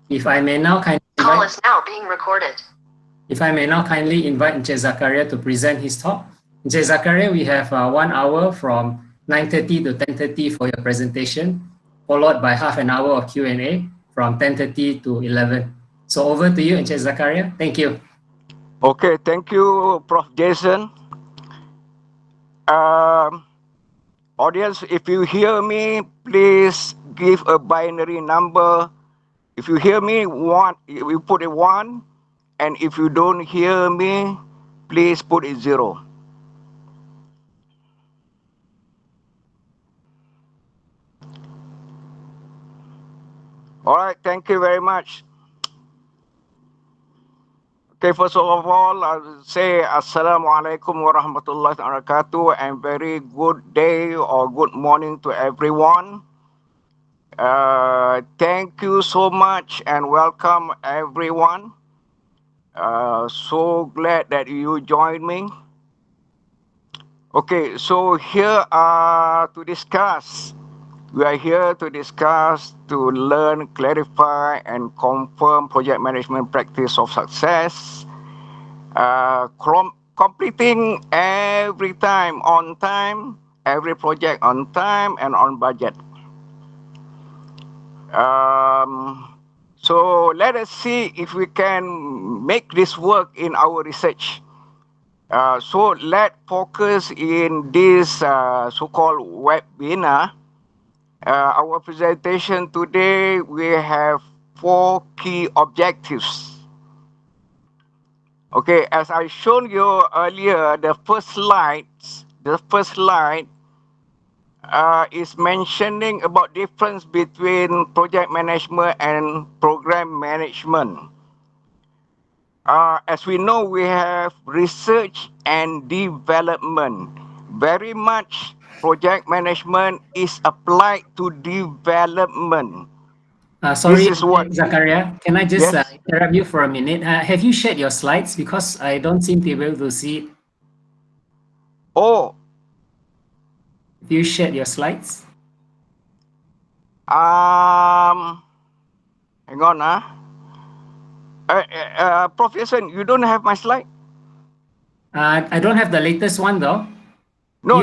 If I may now kindly Call is now being recorded. If I may now kindly invite Encik Zakaria to present his talk. Encik Zakaria, we have 1 hour from 9:30 to 10:30 for your presentation, followed by half an hour of Q&A from 10:30 to 11. So over to you, Encik Zakaria. Thank you. Okay, thank you, Prof. Jason. Audience, if you hear me, please give a binary number. If you hear me, one, you put a 1, and if you don't hear me, please put a 0. All right, thank you very much. Okay, first of all, I'll say Assalamualaikum warahmatullahi wabarakatuh, and very good day or good morning to everyone. Thank you so much and welcome everyone. So glad that you joined me. Okay, so here to discuss. We are here to discuss, to learn, clarify, and confirm project management practice of success. Completing every time on time, every project on time and on budget. So let us see if we can make this work in our research. So let's focus in this so-called webinar. Our presentation today, we have 4 key objectives. Okay, as I shown you earlier, the first slide is mentioning about difference between project management and program management. As we know, we have research and development. Very much project management is applied to development. Sorry, This is what, Zakaria, can I just yes? interrupt you for a minute? Have you shared your slides? Because I don't seem to be able to see it. Oh, Have you shared your slides? hang on, Professor, you don't have my slide? I don't have the latest one though. No,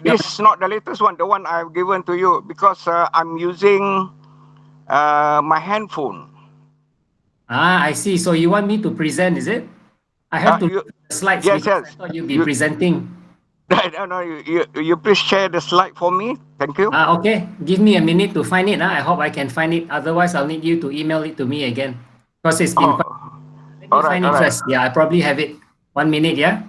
this is not the latest one, the one I've given to you, because I'm using my handphone. I see. So you want me to present, is it? I have to You, the slides yes, because I yes. thought you'd be presenting. No, you please share the slide for me. Thank you. Okay. Give me a minute to find it. I hope I can find it. Otherwise, I'll need you to email it to me again because it's been quite. Oh, Let me all right, find all it right. first. Yeah, I probably have it. 1 minute, yeah?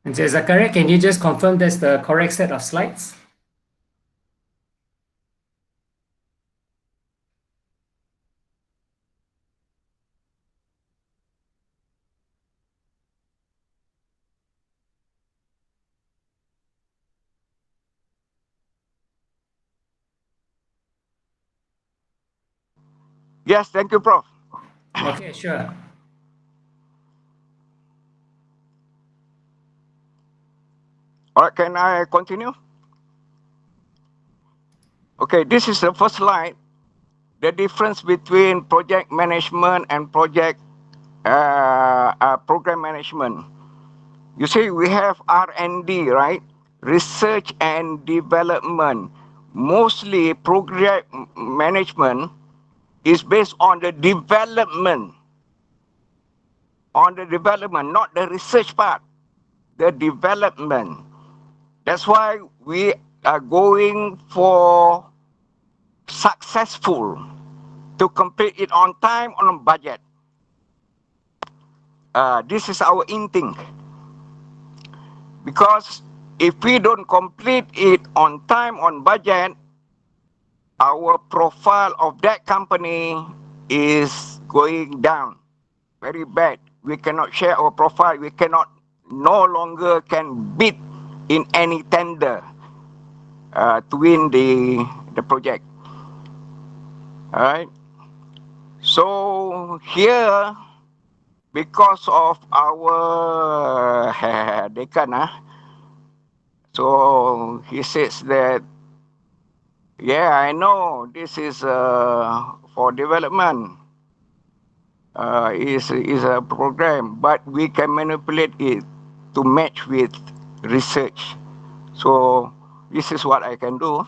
And so, Zakaria, can you just confirm that's the correct set of slides? Yes, thank you, Prof. Okay, sure. All right, can I continue? Okay, this is the first slide. The difference between project management and project program management. You see, we have R&D, right? Research and development. Mostly project management is based on the development. On the development, not the research part. The development. That's why we are going for successful to complete it on time, on budget. This is our instinct. Because if we don't complete it on time, on budget, our profile of that company is going down very bad. We cannot share our profile. We cannot, no longer can bid in any tender to win the project. All right. So here, because of our decan, so he says that, yeah, I know this is for development, is a program, but we can manipulate it to match with research. So this is what I can do.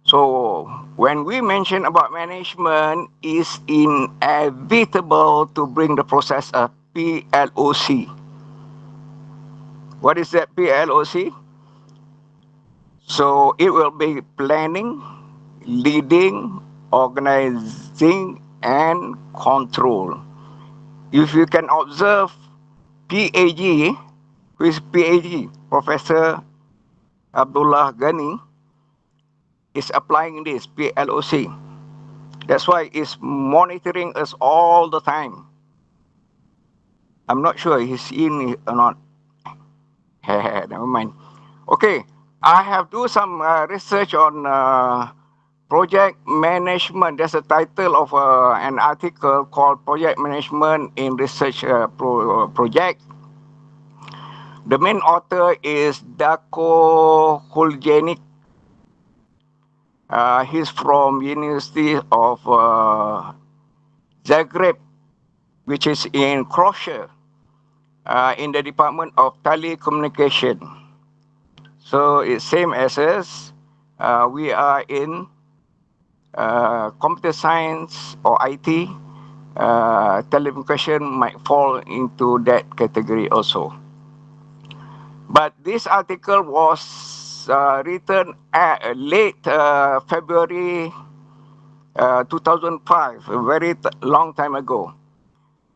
So when we mention about management, is inevitable to bring the process of PLOC. What is that PLOC? So it will be planning, leading, organizing, and control. If you can observe PAG, who is PAG, Professor Abdullah Ghani, is applying this PLOC. That's why it's monitoring us all the time. I'm not sure he's in or not. Never mind. Okay, I have do some research on project management. There's a title of an article called Project Management in Research Project. The main author is Darko Huljenic. He's from University of Zagreb, which is in Croatia, in the Department of Telecommunication. So it's same as us. We are in computer science or IT. Telecommunication might fall into that category also. But this article was written at late February 2005, a very long time ago.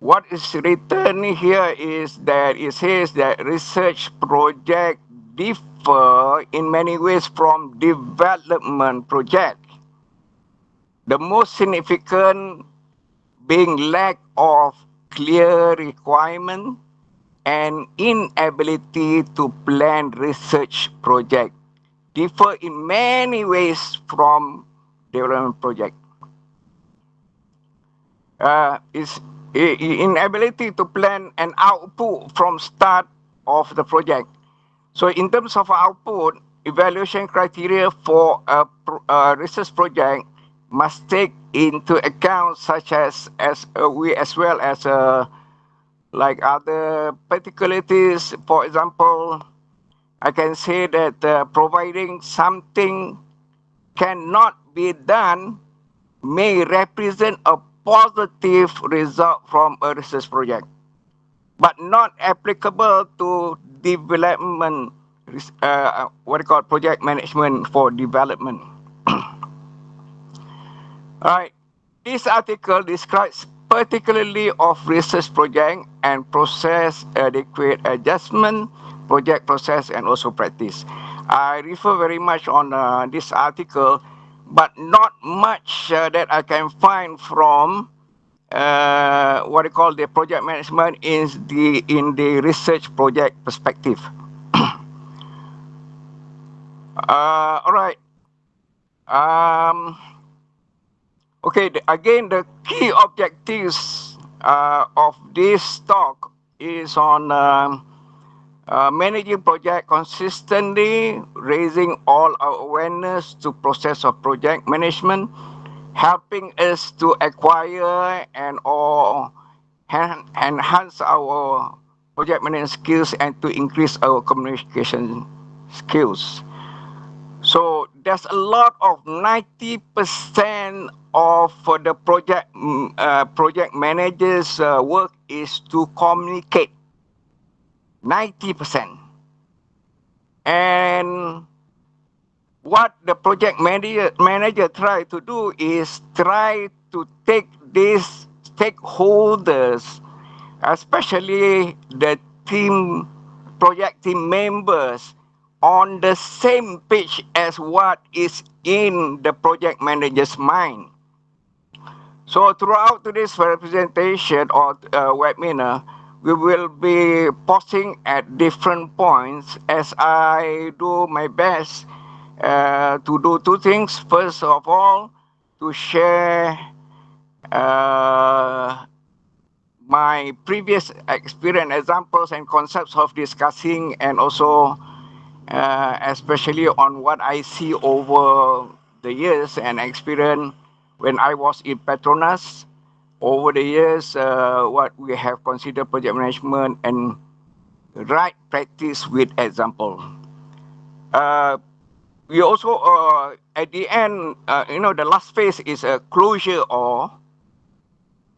What is written here is that it says that research projects differ in many ways from development projects. The most significant being lack of clear requirement and inability to plan research project differ in many ways from development project. Is inability to plan an output from start of the project. So in terms of output, evaluation criteria for a research project must take into account such as we as well as like other particularities. For example, I can say that providing something cannot be done may represent a positive result from a research project, but not applicable to development, what we call project management for development. All right, this article describes particularly of research project and process adequate adjustment, project process, and also practice. I refer very much on this article, but not much that I can find from what we call the project management in the research project perspective. All right. Okay. Again, the key objectives of this talk is on managing project consistently, raising all our awareness to process of project management, helping us to acquire and or enhance our project management skills and to increase our communication skills. So there's a lot of 90% of the project managers' work is to communicate. 90%. And what the project manager try to do is try to take these stakeholders, especially the project team members, on the same page as what is in the project manager's mind. So throughout today's presentation or webinar, we will be pausing at different points as I do my best to do two things. First of all, to share my previous experience, examples and concepts of discussing, and also especially on what I see over the years and experience when I was in Petronas. Over the years, what we have considered project management and right practice with example. We also, at the end, the last phase is a closure, or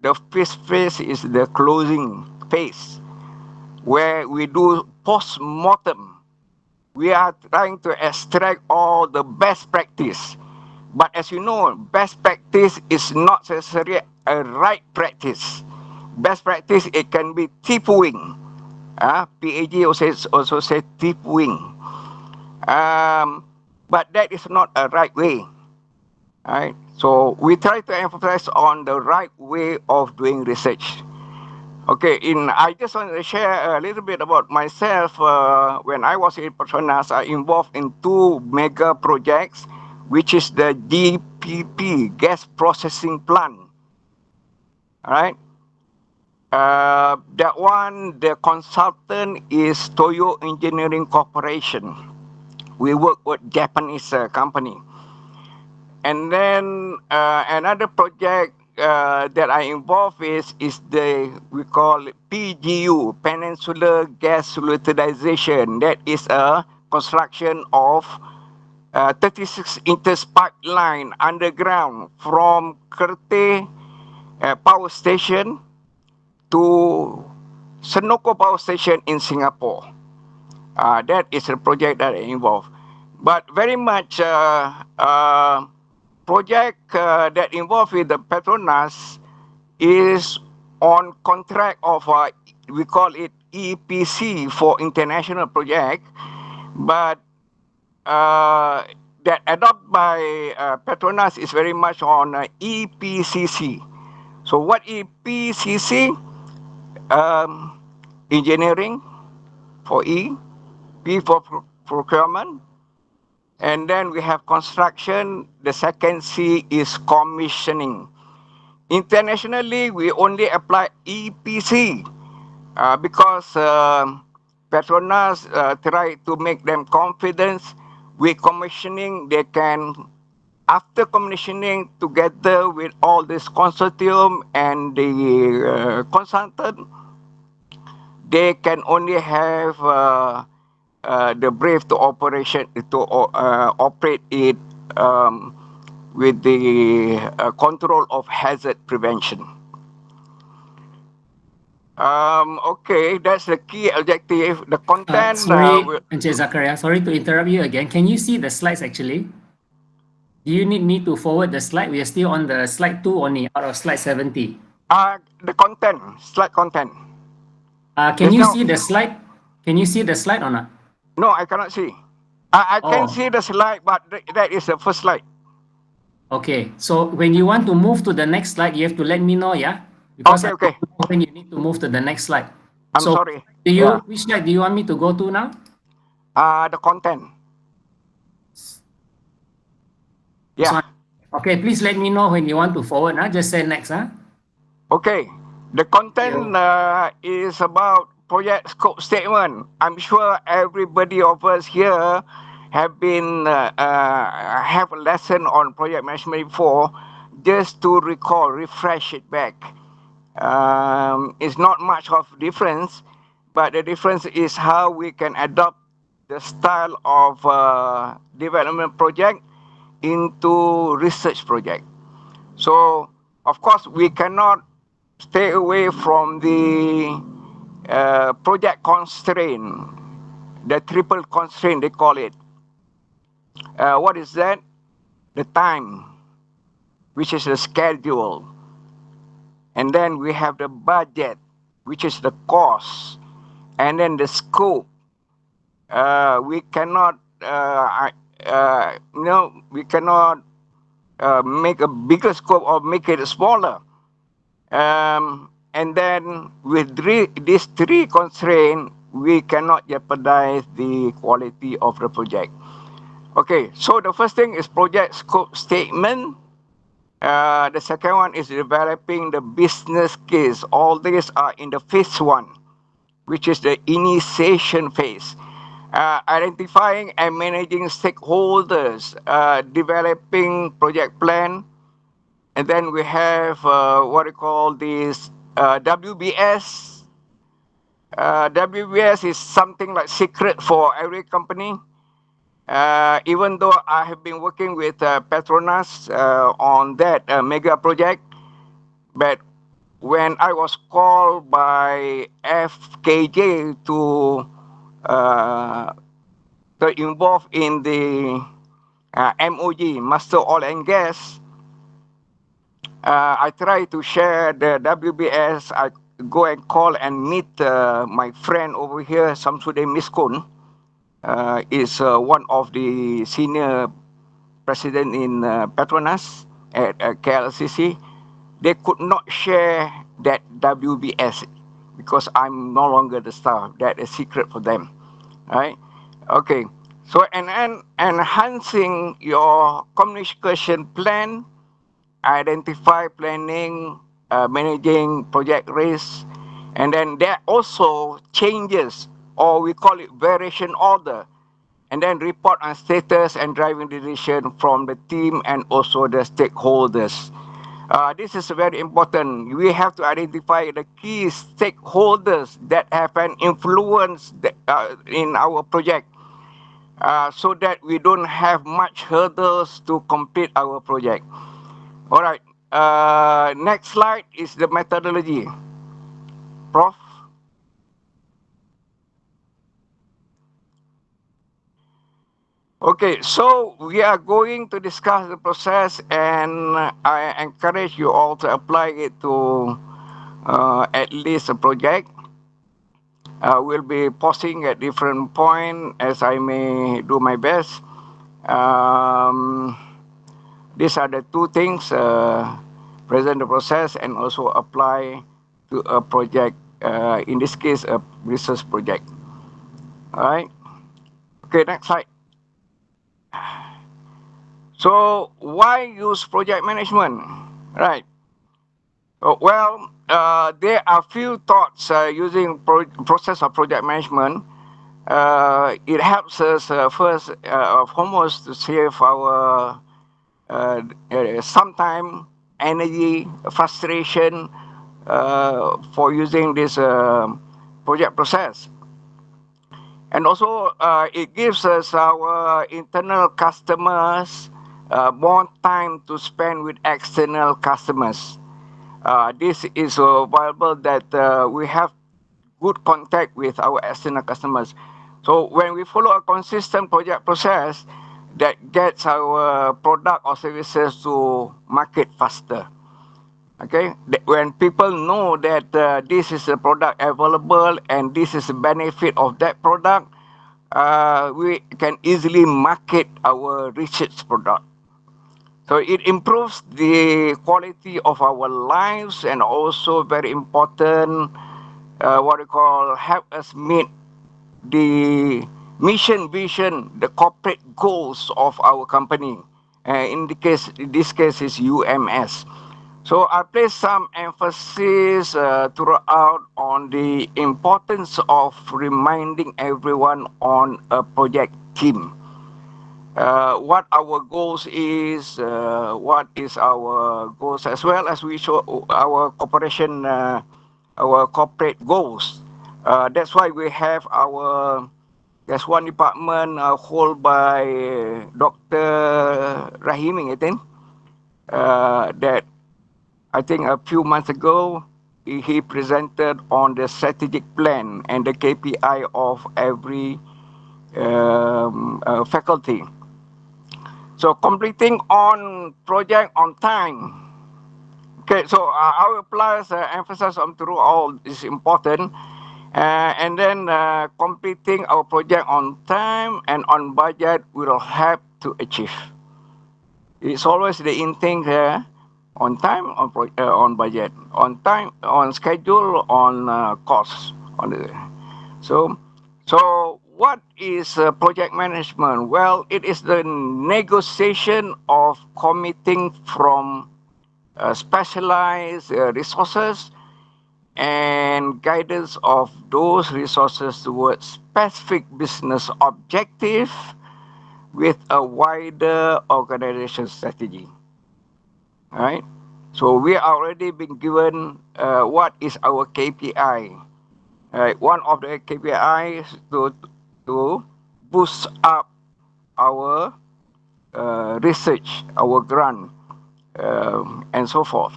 the first phase is the closing phase, where we do post-mortem. We are trying to extract all the best practice. But as you know, best practice is not necessarily a right practice. Best practice, it can be tipuing. PAG also says tipuing. But that is not a right way. Right? So we try to emphasize on the right way of doing research. Okay, I just want to share a little bit about myself. When I was in Petronas, I involved in two mega projects, which is the GPP, gas processing plant. All right. That one, the consultant is Toyo Engineering Corporation. We work with Japanese company. And then another project that I involved is we call it PGU, Peninsular Gas Utilization. That is a construction of 36 inches pipeline underground from Kerteh Power Station to Senoko Power Station in Singapore. That is a project that I involved. But very much project that involved with the Petronas is on contract of we call it EPC for international project, but that adopted by Petronas is very much on EPCC. So what EPCC? Engineering for E, P for procurement, and then we have construction. The second C is commissioning. Internationally, we only apply EPC because Petronas try to make them confident with commissioning. They can, after commissioning, together with all this consortium and the consultant, they can only have the brief to operate it with the control of hazard prevention. Okay, that's the key objective. The content. Sorry, Zakaria, sorry to interrupt you again. Can you see the slides actually? Do you need me to forward the slide? We are still on the slide 2 only, out of slide 70. The content, slide content. Can you see the slide? Can you see the slide or not? No, I cannot see. I can see the slide, but that is the first slide. Okay, so when you want to move to the next slide, you have to let me know, yeah? Because okay. When you need to move to the next slide. I'm sorry. Which slide do you want me to go to now? The content. Yeah. Okay, please let me know when you want to forward. Just say next. Okay. The content is about project scope statement. I'm sure everybody of us here have been have a lesson on project management before. Just to recall, refresh it back. It's not much of difference, but the difference is how we can adopt the style of development project into research project. So, of course, we cannot stay away from the project constraint, the triple constraint they call it. What is that? The time, which is the schedule. And then we have the budget, which is the cost. And then the scope. We cannot, we cannot make a bigger scope or make it smaller. And then with these three constraints, we cannot jeopardize the quality of the project. Okay, so the first thing is project scope statement. The second one is developing the business case. All these are in the phase one, which is the initiation phase. Identifying and managing stakeholders, developing project plan, and then we have what we call this WBS. WBS is something like secret for every company. Even though I have been working with Petronas on that mega project, but when I was called by FKJ to involve in the MOG, Master Oil and Gas, I try to share the WBS. I go and call and meet my friend over here, Samsudin Miskun. Is one of the senior president in Petronas at KLCC. They could not share that WBS because I'm no longer the staff. That is secret for them, right? Okay. So and enhancing your communication plan, identify planning, managing project risk, and then there also changes, or we call it variation order, and then report on status and driving decision from the team and also the stakeholders. This is very important. We have to identify the key stakeholders that have an influence in our project, so that we don't have much hurdles to complete our project. All right. Next slide is the methodology. Prof. Okay, so we are going to discuss the process, and I encourage you all to apply it to at least a project. We'll be posting at different point as I may do my best. These are the two things, present the process and also apply to a project, in this case, a research project. All right. Okay, next slide. So why use project management? Right. Well, there are few thoughts using process of project management. It helps us first foremost to save our sometime energy, frustration for using this project process. And also, it gives us our internal customers more time to spend with external customers. This is valuable that we have good contact with our external customers. So when we follow a consistent project process, that gets our product or services to market faster. Okay, when people know that this is a product available and this is the benefit of that product, we can easily market our research product. So it improves the quality of our lives, and also very important, what we call help us meet the mission, vision, the corporate goals of our company. In this case is UMS. So I place some emphasis throughout on the importance of reminding everyone on a project team. what our goals is, what is our goals, as well as we show our cooperation, our corporate goals. That's why we have our, there's one department held by Dr. Rahimi, I think, that I think a few months ago, he presented on the strategic plan and the KPI of every faculty. So completing on project on time. Okay, so our plus emphasis on through all is important. And then completing our project on time and on budget will help to achieve. It's always the in thing here, on time, on budget, on time, on schedule, on cost. So what is project management? Well, it is the negotiation of committing from specialized resources and guidance of those resources towards specific business objective with a wider organization strategy. All right? So we are already been given what is our KPI. One of the KPIs to boost up our research, our grant, and so forth.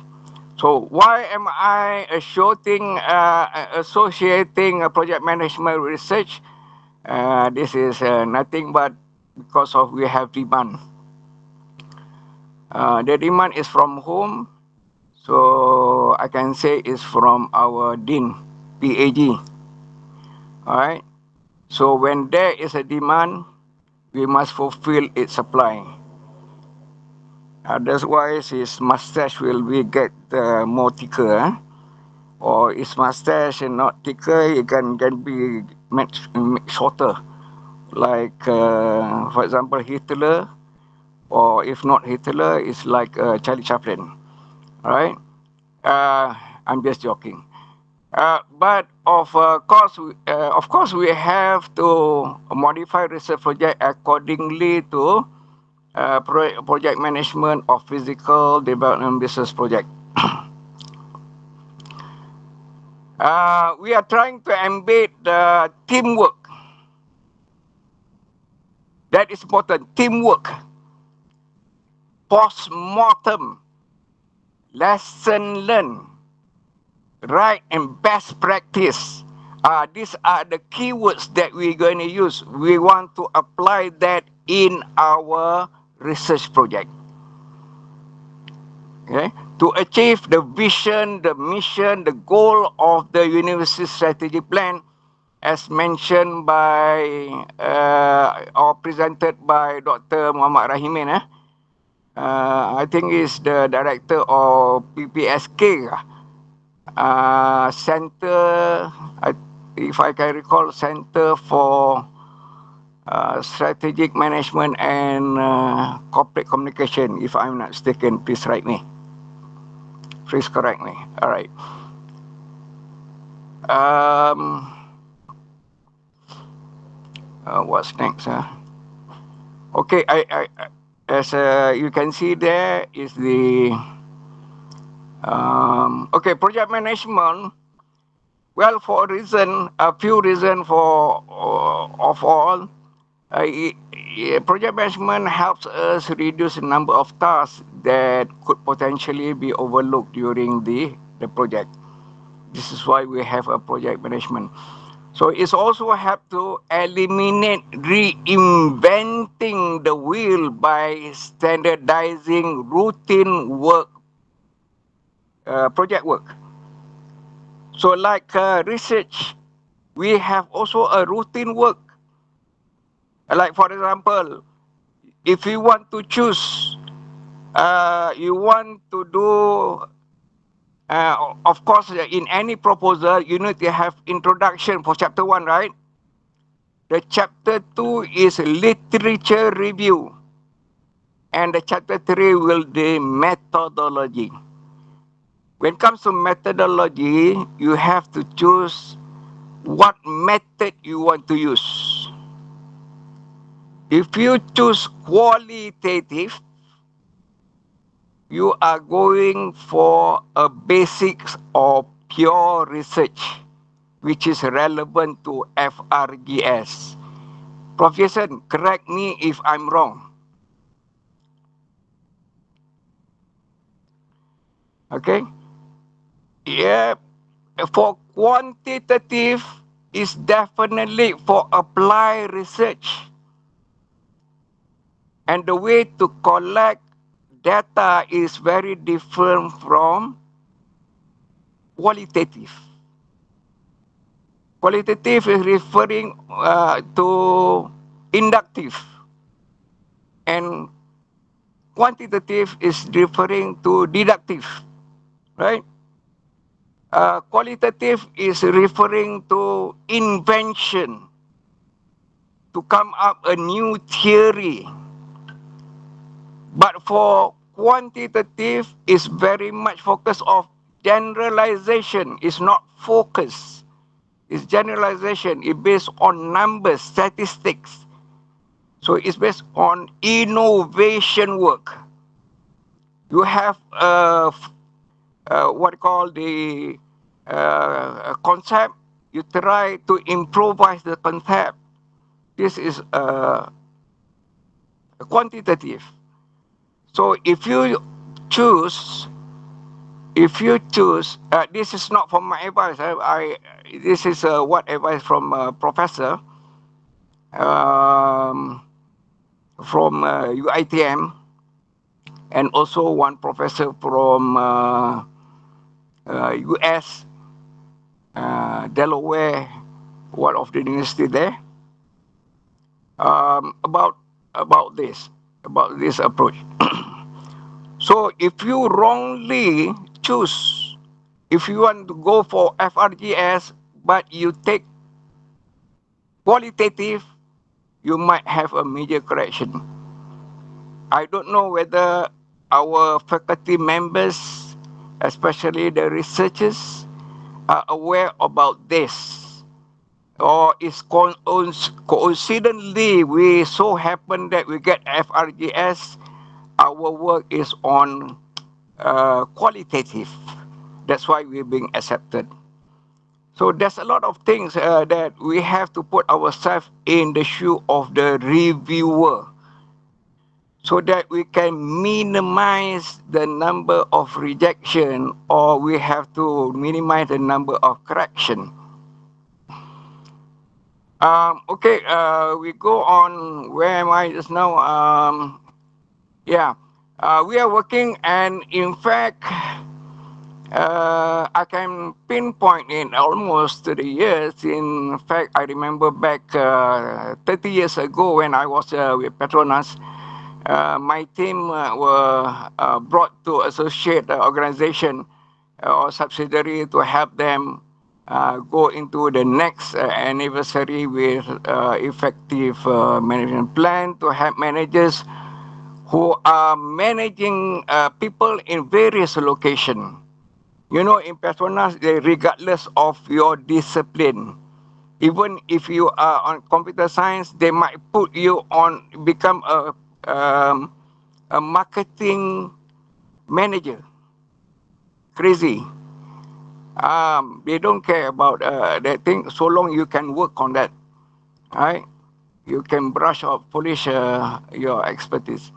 So why am I associating project management research? This is nothing but because of we have demand. The demand is from whom? So I can say it's from our Dean, PAG. All right. So when there is a demand, we must fulfill its supply. Otherwise, his mustache will be get more thicker, or his mustache and not thicker, it can be made shorter. Like, for example, Hitler, or if not Hitler, it's like Charlie Chaplin. All right. I'm just joking. But of course, we have to modify research project accordingly to project management of physical development business project. We are trying to embed the teamwork. That is important. Teamwork, post-mortem, lesson learned, right, and best practice. These are the keywords that we're going to use. We want to apply that in our research project. Okay? To achieve the vision, the mission, the goal of the university strategy plan, as mentioned by or presented by Dr. Muhammad Rahimin. I think he's the director of PPSK. Center, if I can recall, Center for Strategic Management and Corporate Communication. If I'm not mistaken, please write me. Please correct me. All right. What's next? Okay, as you can see, there is the okay, project management. Well, for a few reasons of all, project management helps us reduce the number of tasks that could potentially be overlooked during the project. This is why we have a project management. So it's also help to eliminate reinventing the wheel by standardizing routine work, project work. So like research, we have also a routine work. Like for example, if you want to choose, you want to do, of course, in any proposal, you need to have introduction for chapter 1, right? The chapter 2 is literature review. And the chapter 3 will be methodology. When it comes to methodology, you have to choose what method you want to use. If you choose qualitative, you are going for a basics of pure research, which is relevant to FRGS. Professor, correct me if I'm wrong. Okay? Yeah, for quantitative is definitely for applied research. And the way to collect data is very different from qualitative. Qualitative is referring to inductive, and quantitative is referring to deductive, right? Qualitative is referring to invention, to come up a new theory. But for quantitative, is very much focus of generalization. It's not focus. It's generalization. It's based on numbers, statistics. So it's based on innovation work. You have what call the concept. You try to improvise the concept. This is quantitative. So if you choose, this is not from my advice. This is what advice from professor from UITM, and also one professor from US, Delaware, one of the university there, about this approach. So if you wrongly choose, if you want to go for FRGS, but you take qualitative, you might have a major correction. I don't know whether our faculty members, especially the researchers, are aware about this. Or is coincidentally we so happen that we get FRGS, our work is on qualitative. That's why we're being accepted. So there's a lot of things that we have to put ourselves in the shoe of the reviewer, so that we can minimize the number of rejection, or we have to minimize the number of correction. Okay, we go on. Where am I just now? We are working, and in fact, I can pinpoint in almost 30 years. In fact, I remember back 30 years ago when I was with Petronas, my team were brought to associate organization or subsidiary to help them go into the next anniversary with effective management plan to help managers who are managing people in various locations. You know, in Petronas, regardless of your discipline, even if you are on computer science, they might put you on, become a marketing manager. Crazy. They don't care about that thing, so long you can work on that, right? You can brush or polish your expertise.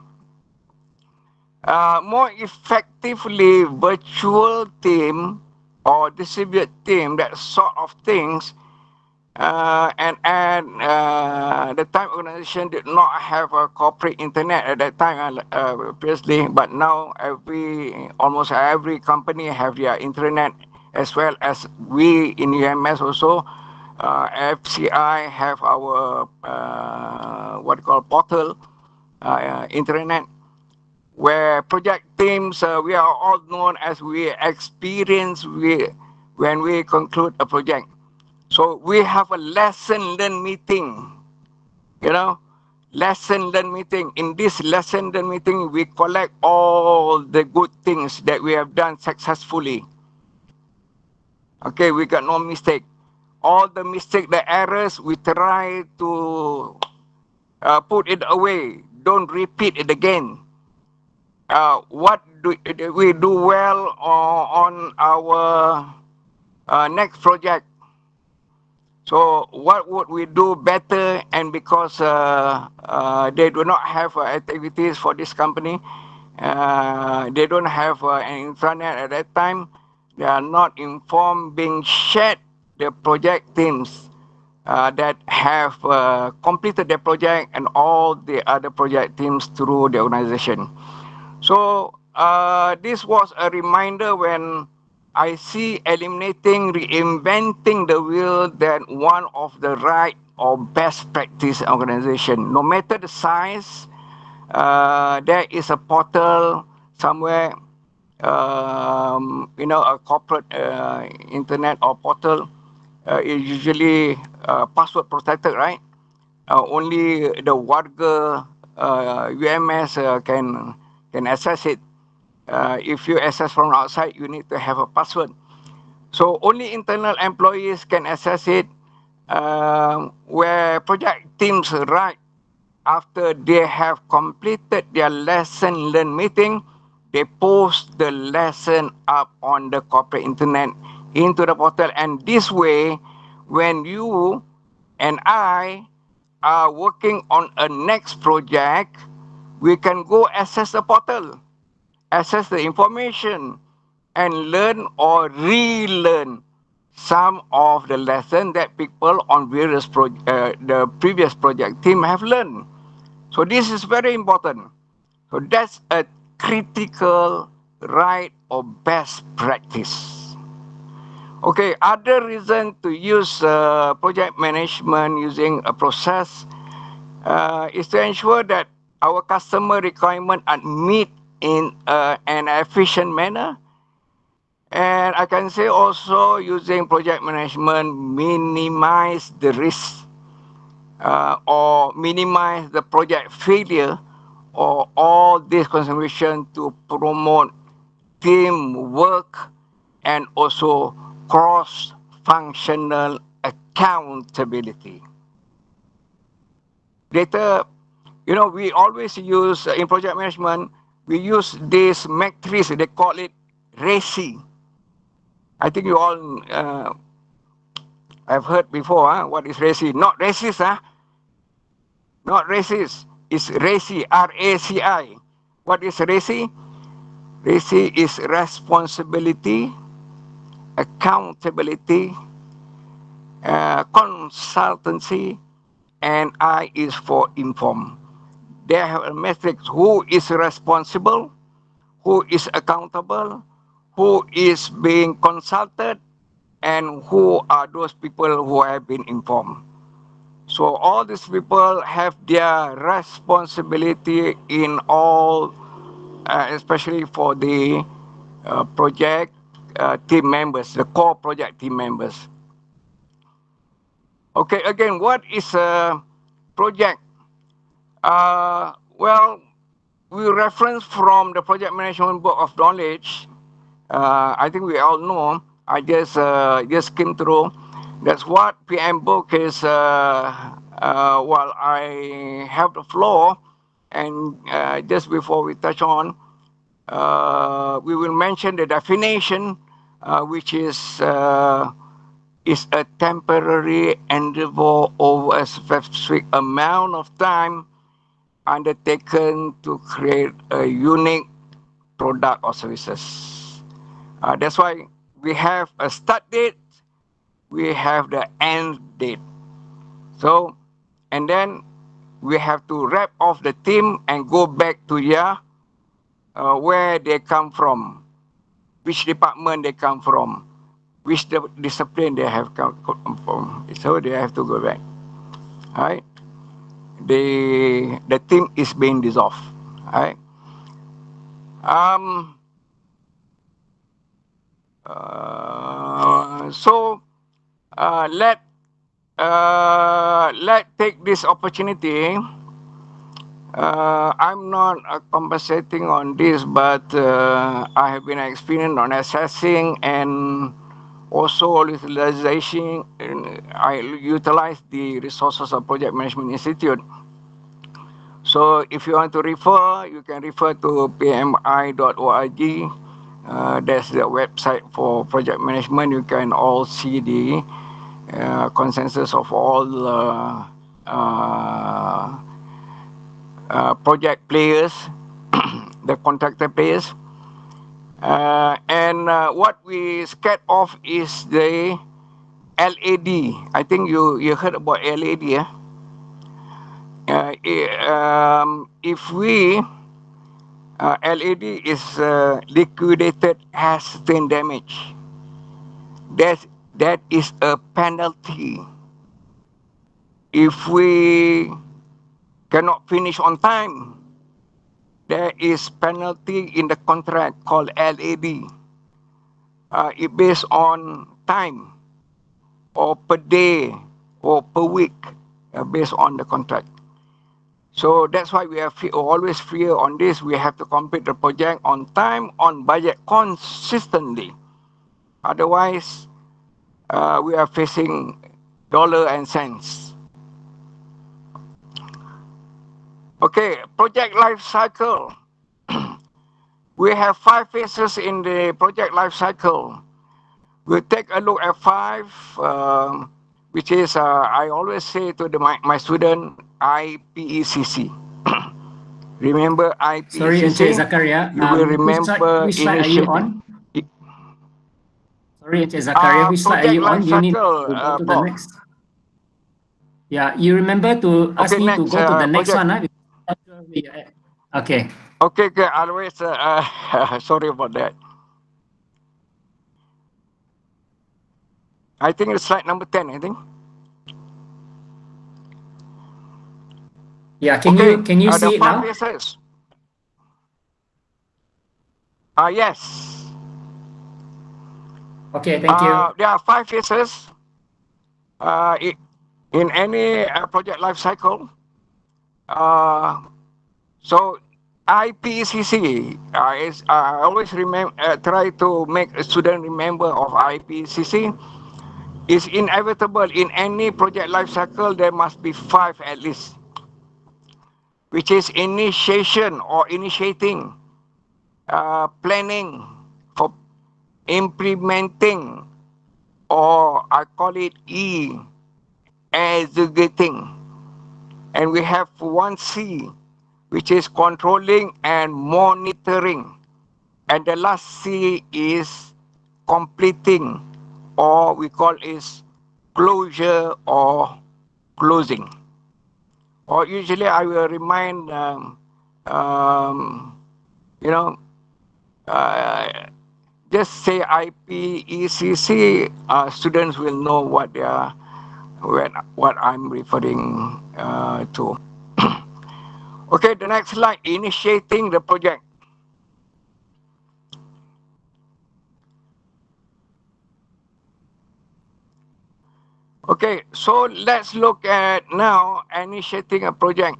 More effectively, virtual team or distributed team, that sort of things. And the time organization did not have a corporate internet at that time, previously, but now almost every company have their internet, as well as we in UMS also. FCI have our what call portal, internet, where project teams, we are all known as we experience when we conclude a project. So we have a lesson learned meeting, lesson learned meeting. In this lesson learned meeting, we collect all the good things that we have done successfully. Okay, we got no mistake. All the mistake, the errors, we try to put it away. Don't repeat it again. What do we do well on our next project? So what would we do better? And because they do not have activities for this company, they don't have an intranet at that time. They are not informed, being shared the project teams that have completed the project and all the other project teams through the organization. So this was a reminder when I see eliminating, reinventing the wheel, that one of the right or best practice organization. No matter the size, there is a portal somewhere, a corporate internet or portal is usually password protected, right? Only the warga UMS can access it. If you access from outside, you need to have a password. So only internal employees can access it. Where project teams write after they have completed their lesson learned meeting, they post the lesson up on the corporate internet into the portal. And this way, when you and I are working on a next project, we can go access the portal, access the information, and learn or relearn some of the lesson that people on the previous project team have learned. So this is very important. So that's a critical right or best practice. Okay, other reason to use project management using a process is to ensure that our customer requirement are met in an efficient manner. And I can say also using project management minimize the risk or minimize the project failure, or all this consideration to promote teamwork and also cross-functional accountability. Later, we always use in project management, we use this matrix, they call it RACI. I think you all have heard before, what is RACI? Not racist, not racist. It's RACI, R-A-C-I. What is RACI? RACI is responsibility, accountability, consultancy, and I is for inform. They have a matrix: who is responsible, who is accountable, who is being consulted, and who are those people who have been informed. So all these people have their responsibility in all, especially for the project team members, the core project team members. Okay, again, what is a project? Well, we reference from the Project Management Book of Knowledge. I think we all know. I just came through. That's what PM book is. While I have the floor, and just before we touch on, we will mention the definition, which is a temporary endeavor over a specific amount of time undertaken to create a unique product or services. That's why we have a start date, we have the end date. So, and then we have to wrap off the team and go back to where they come from, which department they come from, which discipline they have come from. So they have to go back. All right. The team is being dissolved. All right. So let take this opportunity. I'm not compensating on this, but I have been experienced on assessing and also utilization. I utilize the resources of Project Management Institute. So if you want to refer, you can refer to pmi.org. That's the website for project management. You can all see the consensus of all project players, the contractor players. And what we scared of is the LAD. I think you heard about LAD. If we LAD is liquidated as sustained damage, that is a penalty. If we cannot finish on time, there is penalty in the contract called LAD. It based on time or per day or per week based on the contract. So that's why we are always clear on this. We have to complete the project on time, on budget, consistently. Otherwise, we are facing dollar and cents. Okay, project life cycle. We have 5 phases in the project life cycle. We'll take a look at 5, which is, I always say to my student, IPECC. Remember IPECC? Sorry, Encik Zakaria. You will remember which slide are you on? Sorry, Encik Zakaria, which slide are you on? You need to go to the next. Yeah, you remember to ask me to go to the next one. Okay. Okay, otherwise, sorry about that. I think it's slide number 10, I think. Yeah, can you see it now? Phases. Yes. Okay, thank you. There are 5 phases in any project life cycle. So IPCC is I always try to make a student remember of IPCC. It's inevitable in any project life cycle. There must be 5 at least, which is initiation or initiating, planning for implementing, or I call it executing. And we have 1C, which is controlling and monitoring. And the last C is completing, or we call it closure or closing. Or usually I will remind, just say IPECC, students will know what they are, what I'm referring to. Okay, the next slide, initiating the project. Okay, so let's look at now initiating a project.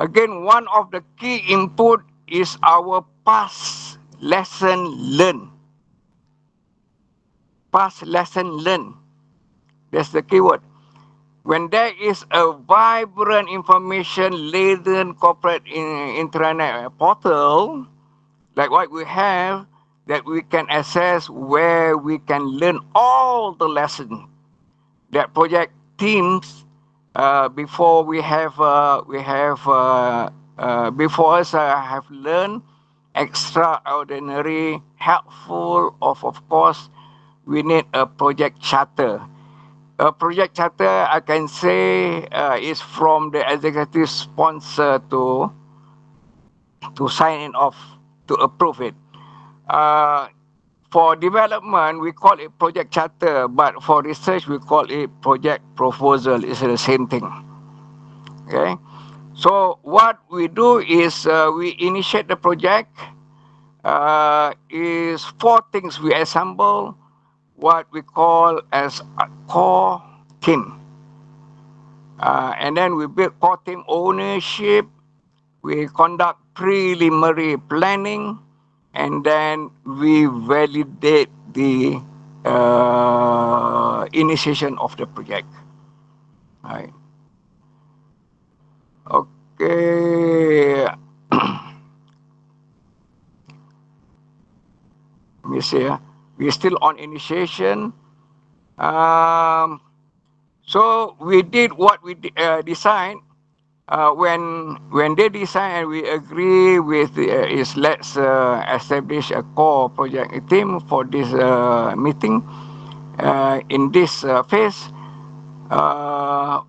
Again, one of the key input is our past lesson learned. Past lesson learned. That's the keyword. When there is a vibrant information-laden corporate intranet portal, like what we have, that we can access where we can learn all the lessons that project teams before before us have learned extraordinary, helpful. Of course, we need a project charter. A project charter, I can say, is from the executive sponsor to sign it off, to approve it. For development, we call it project charter, but for research, we call it project proposal. It's the same thing. Okay. So what we do is we initiate the project. Is 4 things we assemble, what we call as a core team. And then we build core team ownership. We conduct preliminary planning, and then we validate the initiation of the project. Right. Okay. Okay. Let me see. We're still on initiation. So we did what we decide. When they decide and we agree with is let's establish a core project team for this meeting. In this phase,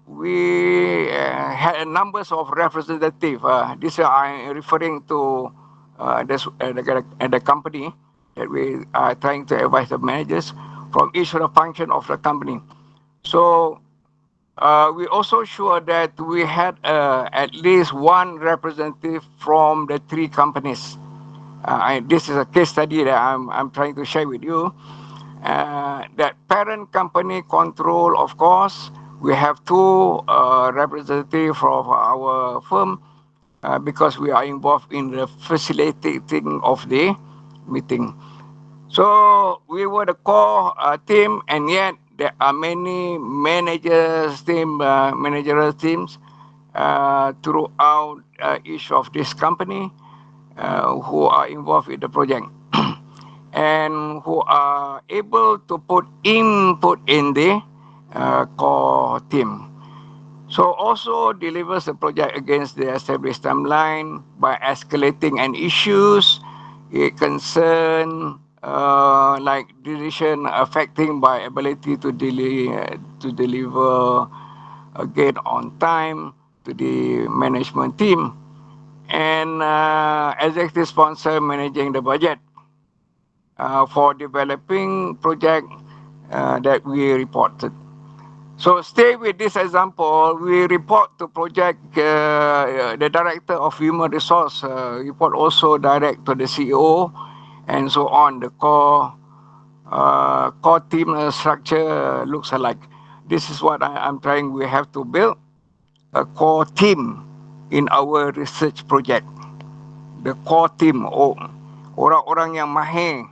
we had numbers of representatives. This I'm referring to the company that we are trying to advise the managers from each of the function of the company. So we also sure that we had at least one representative from the three companies. This is a case study that I'm trying to share with you. That parent company control, of course, we have two representatives from our firm because we are involved in the facilitating of the meeting. So we were the core team, and yet there are many managerial teams throughout each of this company who are involved in the project and who are able to put input in the core team. So also delivers the project against the established timeline by escalating an issues, it concern like decision affecting by ability to deliver again on time to the management team, and executive sponsor managing the budget for developing project that we reported. So stay with this example. We report to project the director of human resource report also direct to the CEO, and so on. The core team structure looks alike. This is what I'm trying. We have to build a core team in our research project. The core team, orang-orang yang mahir,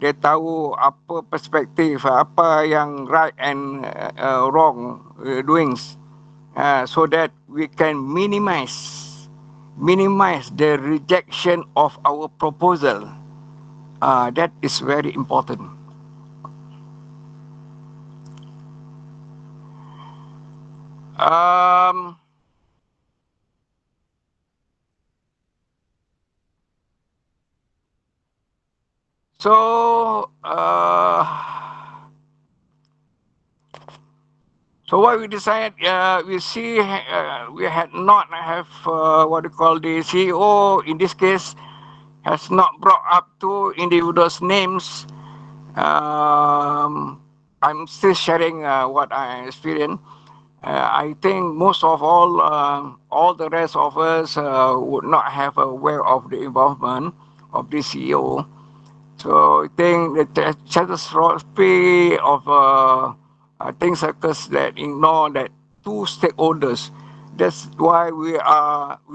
dia tahu apa perspektif, apa yang right and wrong doings, so that we can minimize the rejection of our proposal. That is very important. So what we decided, we see we had not have what we call the CEO in this case has not brought up two individuals' names. I'm still sharing what I experienced. I think most of all the rest of us would not have aware of the involvement of the CEO. So I think the catastrophe of things occurs that ignore that two stakeholders. That's why we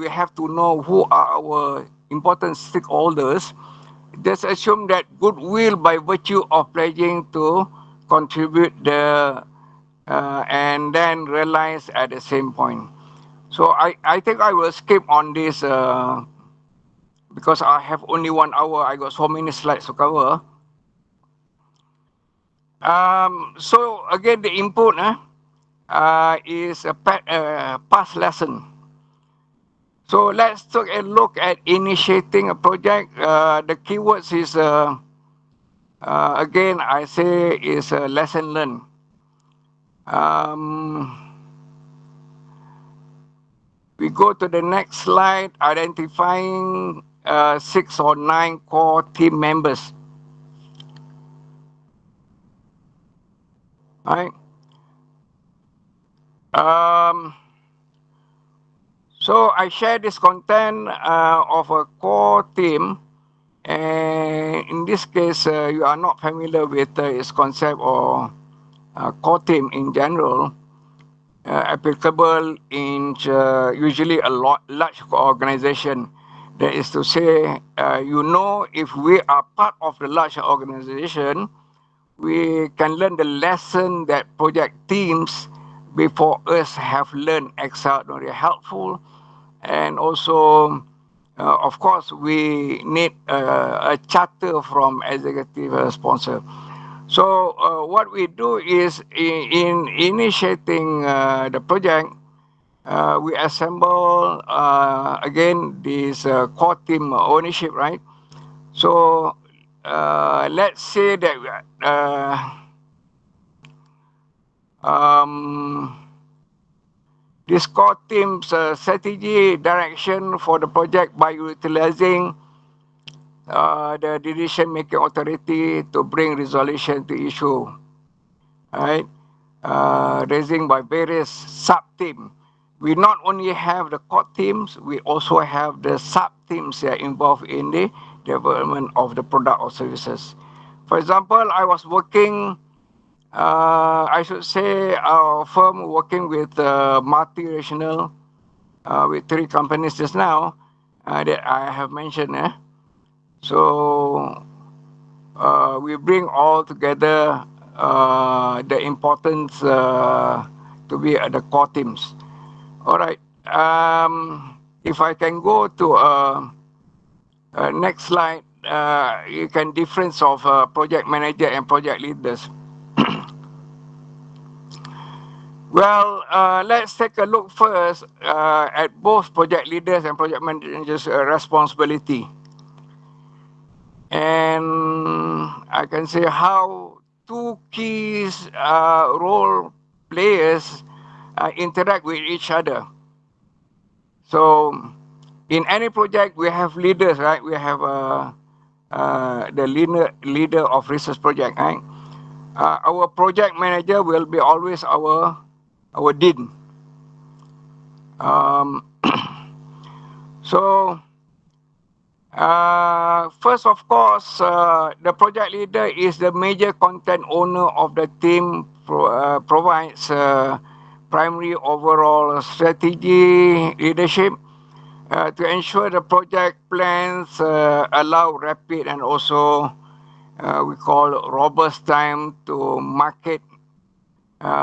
have to know who are our important stakeholders. Just assume that goodwill by virtue of pledging to contribute and then realize at the same point. So I think I will skip on this because I have only 1 hour. I got so many slides to cover. So again, the input is a past lesson. So let's take a look at initiating a project. The keywords is again I say is a lesson learned. We go to the next slide, identifying 6 or 9 core team members. Right. So I share this content of a core team, and in this case, you are not familiar with its concept or core team in general. Applicable in usually a large organization. That is to say, if we are part of the large organization, we can learn the lesson that project teams before us have learned extraordinarily helpful and also, of course, we need a charter from executive sponsor. So what we do is in initiating the project, we assemble again this core team ownership, right? So let's say that this core team's strategy direction for the project by utilizing the decision-making authority to bring resolution to issue, right? Raising by various sub-teams. We not only have the core teams, we also have the sub-teams that are involved in the development of the product or services. For example, I was working, I should say, our firm working with multinational, with 3 companies just now that I have mentioned. So we bring all together the importance to be at the core teams. All right. If I can go to next slide, you can difference of project manager and project leaders. Well, let's take a look first at both project leaders and project managers' responsibility. And I can say how 2 key role players interact with each other. So in any project, we have leaders, right? We have the leader of research project, right? Our project manager will be always our dean. So first, of course, the project leader is the major content owner of the team, provides primary overall strategy leadership to ensure the project plans allow rapid and also we call robust time to market.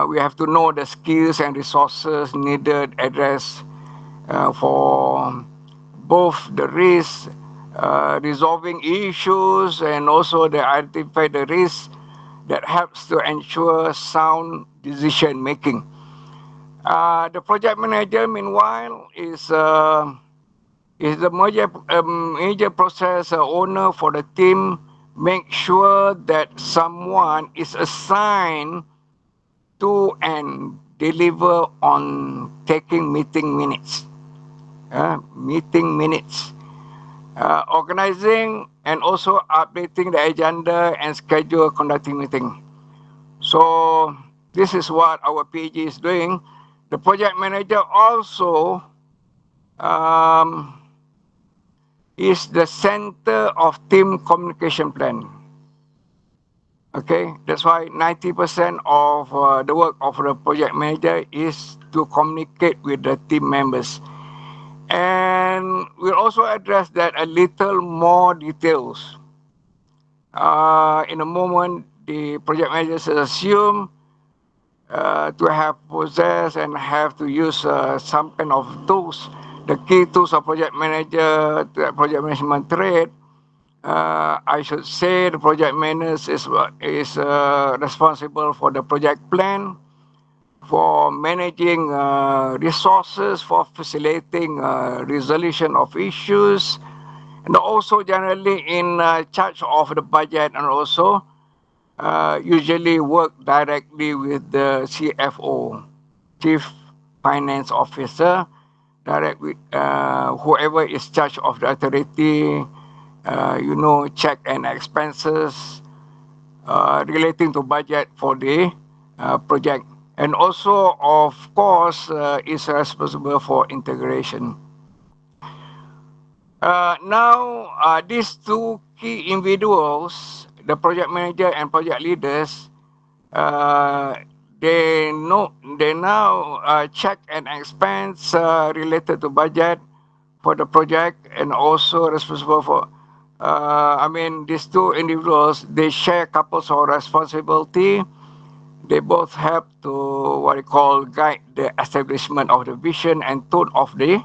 We have to know the skills and resources needed address for both the risks, resolving issues, and also they identify the risks that helps to ensure sound decision making. The project manager, meanwhile, is the major process owner for the team. Make sure that someone is assigned to and deliver on taking meeting minutes. Organizing and also updating the agenda and schedule conducting meeting. So this is what our PG is doing. The project manager also is the center of team communication plan. Okay, that's why 90% of the work of the project manager is to communicate with the team members. And we'll also address that a little more details. In a moment, the project managers assume to have possessed and have to use some kind of tools. The key tools of project manager, the project management trade. I should say the project manager is responsible for the project plan, for managing resources, for facilitating resolution of issues, and also generally in charge of the budget, and also usually work directly with the CFO, Chief Finance Officer, direct with whoever is charge of the authority, check and expenses relating to budget for the project. And also, of course, is responsible for integration. Now, these 2 key individuals, the project manager and project leaders, they now check and expense related to budget for the project, and also responsible for these 2 individuals, they share couples of responsibility. They both help to what we call guide the establishment of the vision and tone of the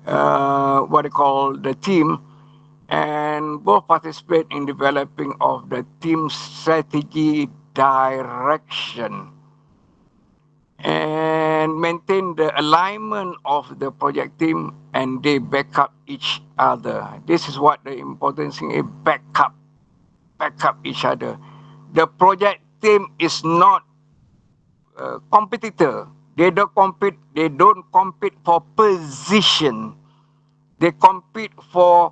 what they call the team, and both participate in developing of the team strategy direction and maintain the alignment of the project team, and they back up each other. This is what the important thing is: back up each other. The project team is not a competitor. They don't compete. They don't compete for position. They compete for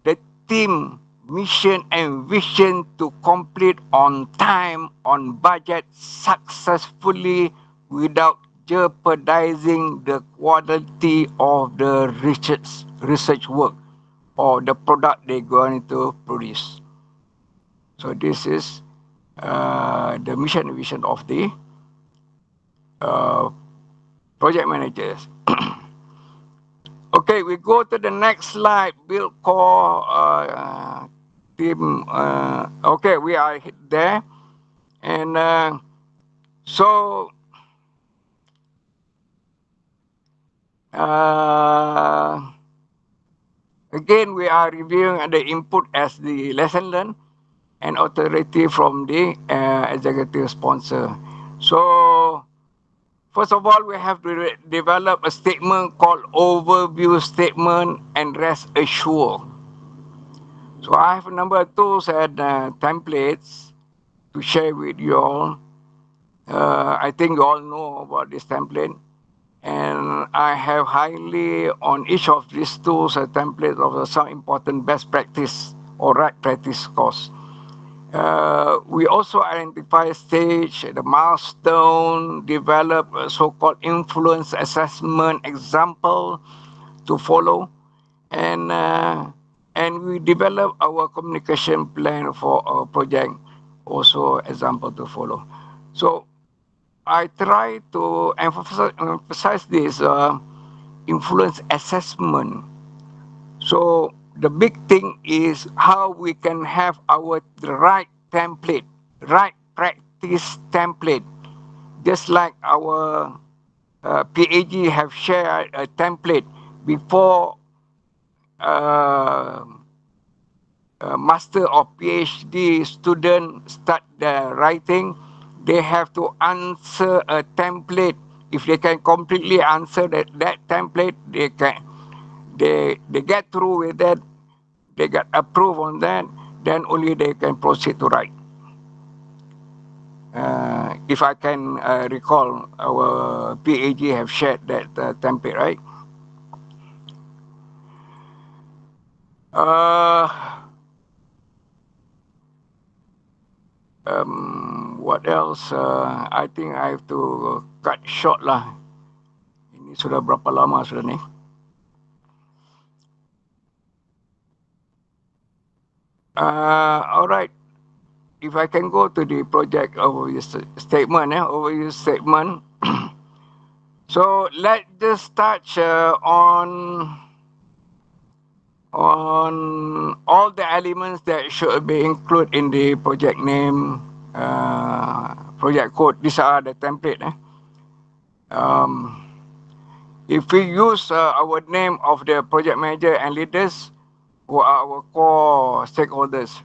the team mission and vision to complete on time, on budget, successfully, without jeopardizing the quality of the research work or the product they're going to produce. So this is the mission and vision of the uh, project managers. Okay, we go to the next slide. Build core team. Okay, we are there, and so again we are reviewing the input as the lesson learned and authority from the executive sponsor. So first of all, we have to develop a statement called overview statement and rest assured. So I have a number of tools and templates to share with you all. I think you all know about this template. And I have highly on each of these tools a template of some important best practice or right practice course. We also identify stage, the milestone, develop a so-called influence assessment example to follow, and we develop our communication plan for our project, also example to follow. So I try to emphasize this influence assessment. So the big thing is how we can have the right template, right practice template, just like our PAG have shared a template before uh, master or PhD student start the writing. They have to answer a template. If they can completely answer that template, they get through with that, they get approved on that, then only they can proceed to write. If I can recall, our PAG have shared that template, right? What else? I think I have to cut short lah. Ini sudah berapa lama sudah ni? Alright. If I can go to the project overview statement, overview statement. So let's just touch on all the elements that should be included in the project name, project code. These are the template. If we use our name of the project manager and leaders, who are our core stakeholders.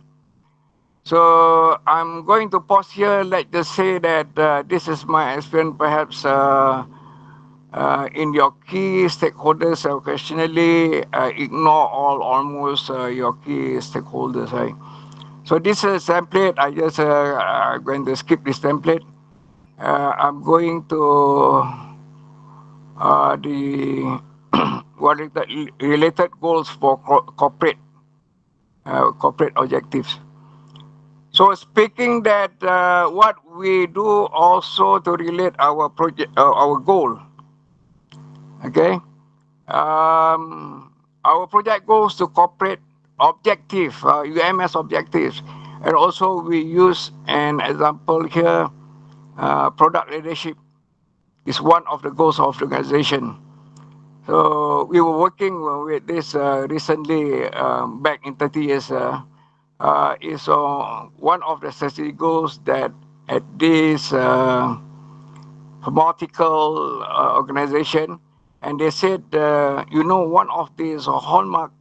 So I'm going to pause here. Let's just say that this is my experience, perhaps in your key stakeholders, occasionally ignore almost your key stakeholders, right? So this is a template. I just going to skip this template. I'm going to the what is the related goals for corporate objectives. So speaking that what we do also to relate our project, our goal. Okay, our project goes to corporate objective, UMS objectives, and also we use an example here. Product leadership is one of the goals of the organization. So we were working with this recently, back in 30 years. Is one of the strategic goals that at this pharmaceutical organization, and they said, one of these hallmark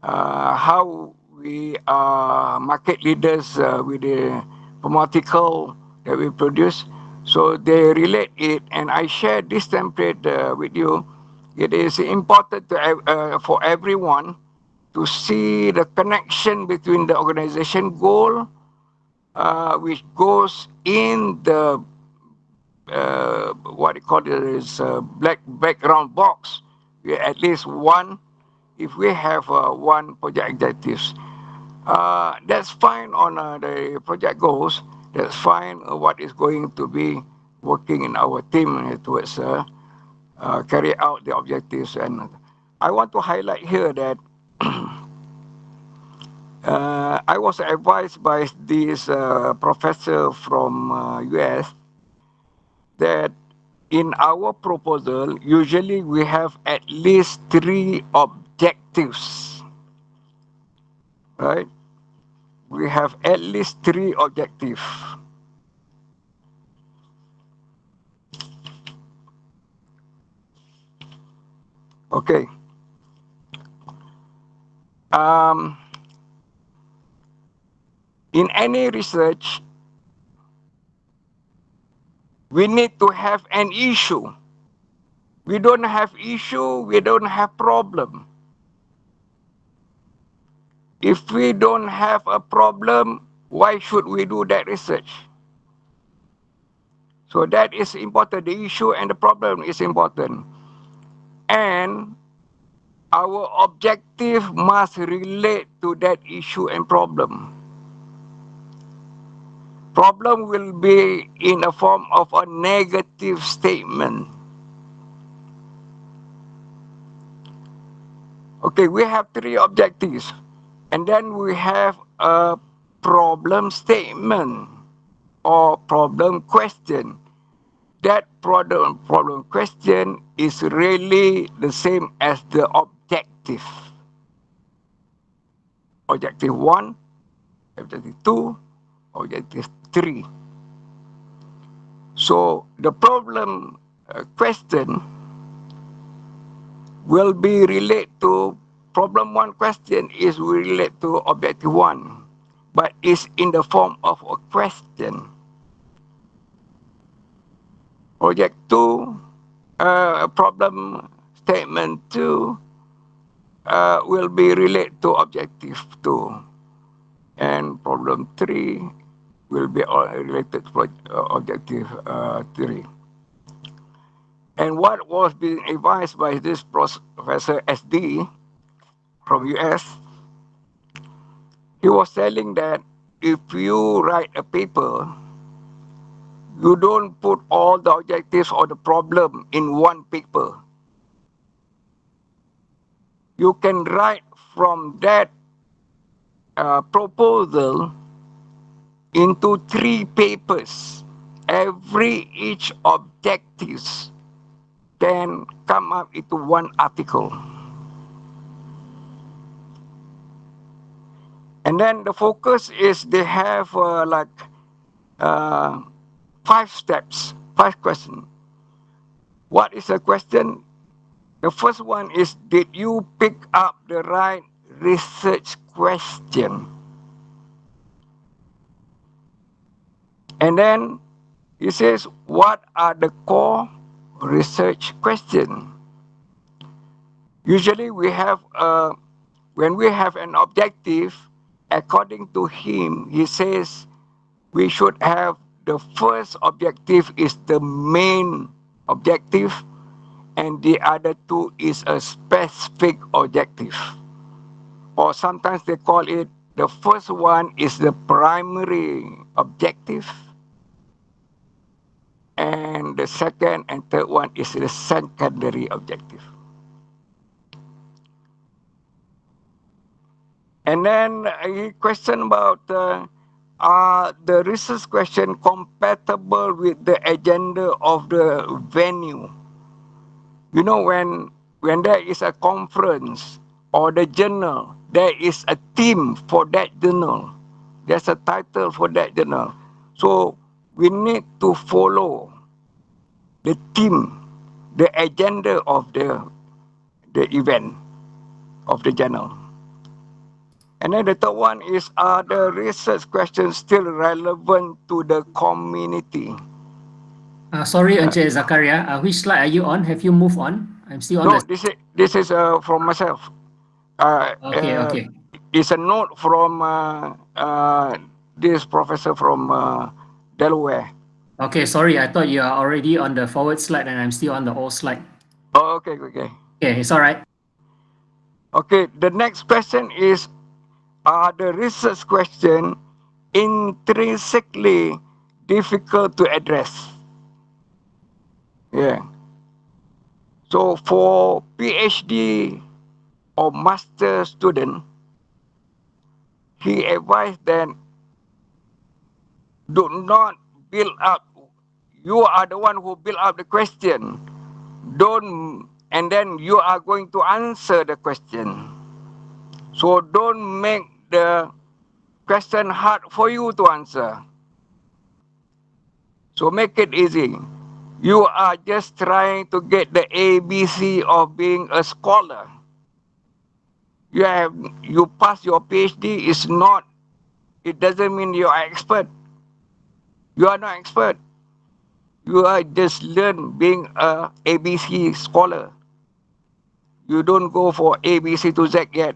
how we are market leaders with the pharmaceutical that we produce. So they relate it, and I share this template with you. It is important for everyone to see the connection between the organization goal, which goes in the what you call it is black background box. At least one, if we have one project objectives, that's fine on the project goals. That's fine. What is going to be working in our team towards carry out the objectives. And I want to highlight here that I was advised by this professor from US that in our proposal, usually we have at least 3 objectives, right? We have at least 3 objectives. Okay. In any research, we need to have an issue. We don't have issue, we don't have problem. If we don't have a problem, why should we do that research? So that is important. The issue and the problem is important. And our objective must relate to that issue and problem. Problem will be in a form of a negative statement. Okay, we have 3 objectives. And then we have a problem statement or problem question. That problem question is really the same as the objective. Objective 1, objective 2, objective 3. So the problem question will be related to problem 1 question is related to objective 1, but is in the form of a question. Project 2, problem statement 2 will be related to objective 2, and problem 3 will be related to objective 3. And what was being advised by this Professor SD from US, he was telling that if you write a paper, you don't put all the objectives or the problem in one paper. You can write from that proposal into 3 papers. Each objectives can come up into 1 article. And then the focus is they have 5 steps, 5 questions. What is a question? The first one is, did you pick up the right research question? And then he says, what are the core research questions? Usually we have, when we have an objective, according to him, he says we should have the first objective is the main objective, and the other 2 is a specific objective. Or sometimes they call it, the first one is the primary objective, and the second and third one is the secondary objective. And then a question about are the research question compatible with the agenda of the venue? You know, when there is a conference or the journal, there is a theme for that journal. There's a title for that journal. So we need to follow the theme the agenda of the event of the journal. And then the third one is, are the research questions still relevant to the community? Sorry, Encik Zakaria, which slide are you on? Have you moved on? I'm still on No, the... this is from myself. Okay. It's a note from this professor from Delaware. Okay, sorry, I thought you are already on the forward slide and I'm still on the old slide. Oh, okay. Okay, it's all right. Okay, the next question is, are the research question intrinsically difficult to address? Yeah. So for PhD or master student, he advised that do not build up. You are the one who build up the question. And then you are going to answer the question. So don't make the question hard for you to answer. So make it easy. You are just trying to get the ABC of being a scholar. You pass your PhD is not, it doesn't mean you are expert. You are not expert. You are just learn being a ABC scholar. You don't go for ABC to Z yet.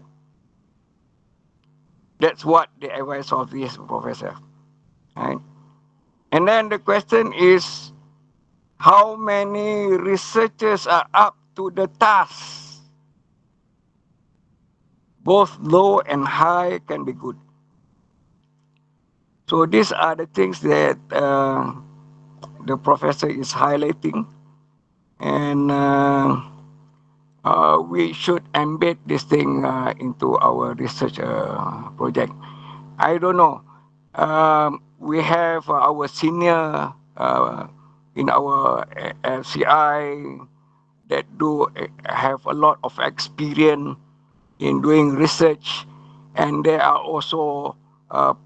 That's what the advice of this professor. Right? And then the question is, how many researchers are up to the task? Both low and high can be good. So these are the things that the professor is highlighting, and we should embed this thing into our research project. I don't know. We have our senior in our LCI that do have a lot of experience in doing research, and they are also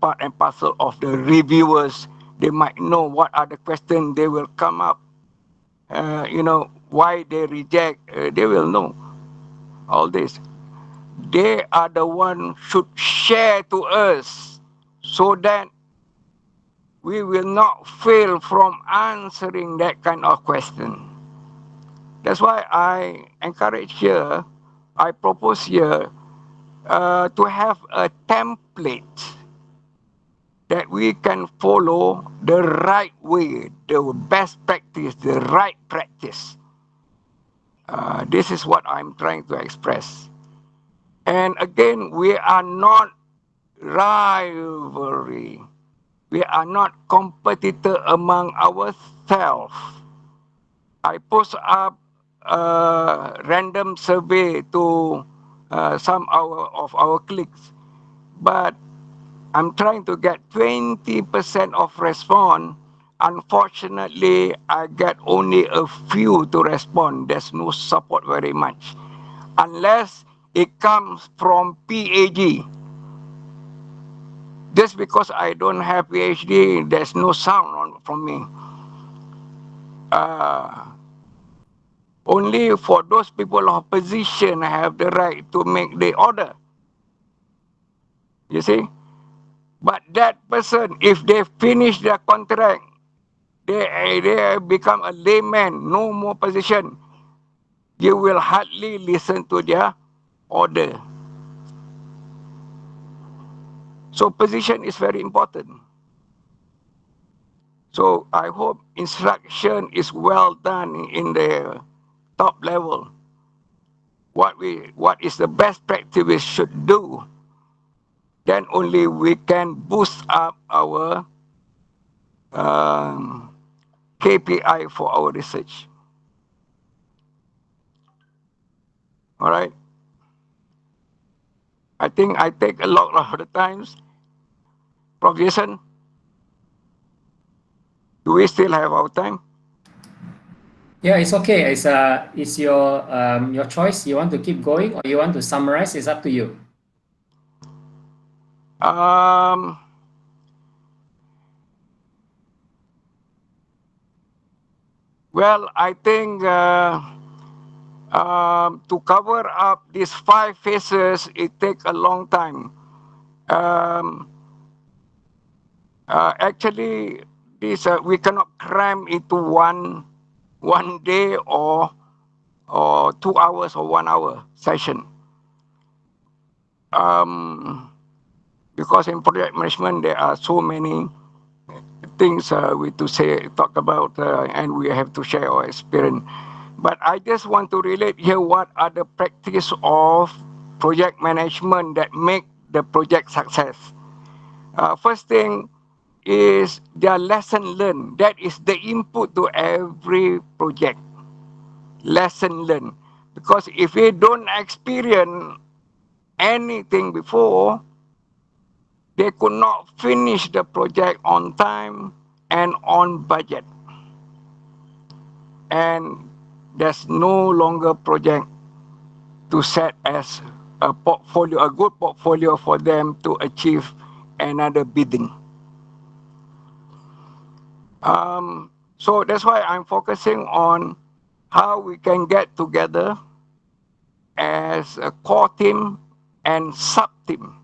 part and parcel of the reviewers. They might know what are the questions they will come up, why they reject, they will know all this. They are the one should share to us so that we will not fail from answering that kind of question. That's why I encourage here, I propose here to have a template that we can follow the right way, the best practice, the right practice. This is what I'm trying to express. And again, we are not rivalry. We are not competitor among ourselves. I post up a random survey to some of our colleagues, but I'm trying to get 20% of response. Unfortunately, I get only a few to respond. There's no support very much. Unless it comes from PAG. Just because I don't have PhD, there's no sound from me. Only for those people of position have the right to make the order. You see? But that person, if they finish their contract, they become a layman, no more position, you will hardly listen to their order. So position is very important. So I hope instruction is well done in the top level. What is the best practice we should do? Then only we can boost up our KPI for our research. All right. I think I take a lot of the times. Prof. Jason, do we still have our time? Yeah, it's okay. It's your choice. You want to keep going or you want to summarize? It's up to you. Well, I think to cover up these 5 phases, it takes a long time. Um, Actually, this we cannot cram into one day or 2 hours or 1 hour session. Because in project management there are so many things we to say talk about and we have to share our experience. But I just want to relate here what are the practice of project management that make the project success. First thing is their lesson learned. That is the input to every project. Lesson learned. Because if we don't experience anything before, they could not finish the project on time and on budget. And there's no longer project to set as a portfolio, a good portfolio for them to achieve another bidding. So that's why I'm focusing on how we can get together as a core team and sub team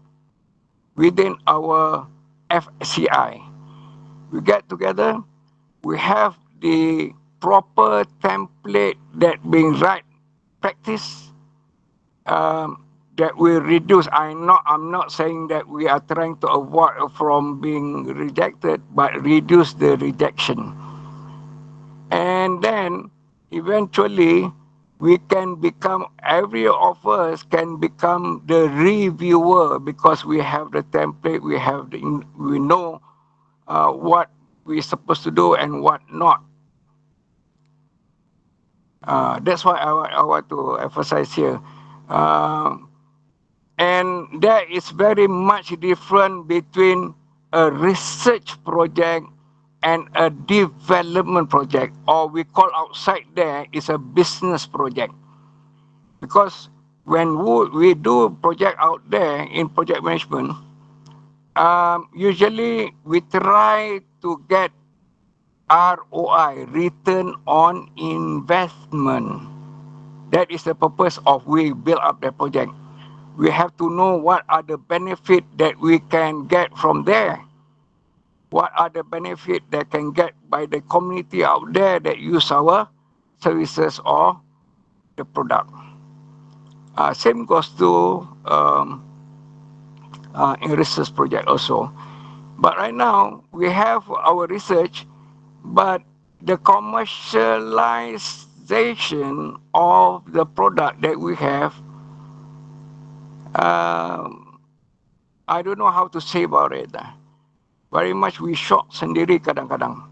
within our FCI. We get together, we have the proper template that being right practice that will reduce. I'm not saying that we are trying to avoid from being rejected, but reduce the rejection. And then eventually we can become, every of us can become the reviewer because we have the template, we know what we're supposed to do and what not. That's why I want to emphasize here. And there is very much different between a research project and a development project, or we call outside there is a business project. Because when we do project out there in project management, usually we try to get ROI, return on investment. That is the purpose of we build up the project. We have to know what are the benefits that we can get from there. What are the benefits that can get by the community out there that use our services or the product. Same goes to in research project also. But right now we have our research, but the commercialization of the product that we have, I don't know how to say about it. Very much we shock sendiri kadang-kadang,